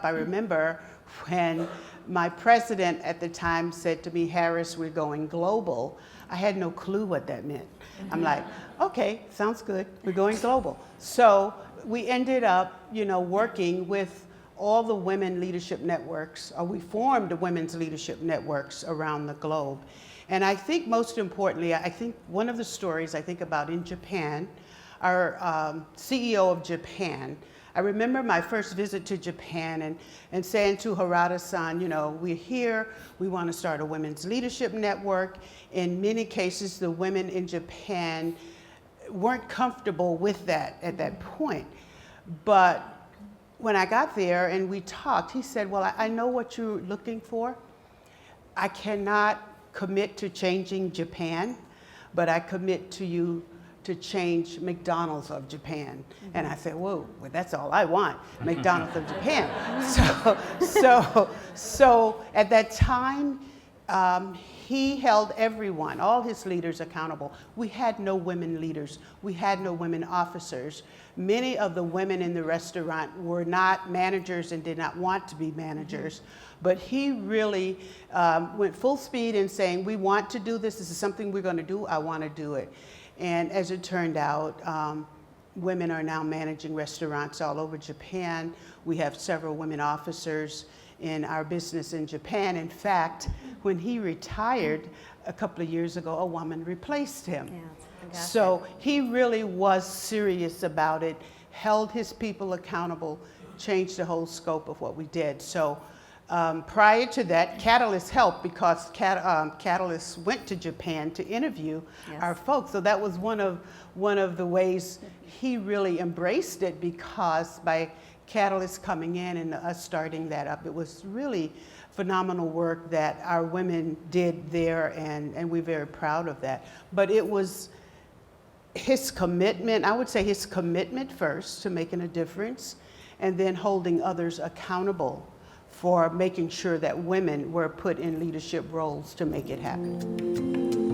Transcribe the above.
I remember when my president at the time said to me, Harris, we're going global. I had no clue what that meant. I'm like, okay, sounds good, we're going global. So we ended up, working with all the women leadership networks, or we formed the women's leadership networks around the globe. And I think most importantly, I think one of the stories I think about in Japan, our CEO of Japan, I remember my first visit to Japan and saying to Harada-san, we're here, we want to start a women's leadership network. In many cases, the women in Japan weren't comfortable with that at that point. But when I got there and we talked, he said, well, I know what you're looking for. I cannot commit to changing Japan, but I commit to you to change McDonald's of Japan. And I said, whoa, well, that's all I want, McDonald's of Japan. So at that time, he held everyone, all his leaders accountable. We had no women leaders. We had no women officers. Many of the women in the restaurant were not managers and did not want to be managers. But he really went full speed in saying, we want to do this. This is something we're going to do. I want to do it. And as it turned out, women are now managing restaurants all over Japan. We have several women officers in our business in Japan. In fact, when he retired a couple of years ago, a woman replaced him. Yeah, so he really was serious about it, held his people accountable, changed the whole scope of what we did. So prior to that, Catalyst helped because Catalyst went to Japan to interview our folks. So that was one of the ways he really embraced it, because by Catalyst coming in and us starting that up, it was really phenomenal work that our women did there, and we're very proud of that. But it was his commitment, I would say his commitment first to making a difference, and then holding others accountable for making sure that women were put in leadership roles to make it happen.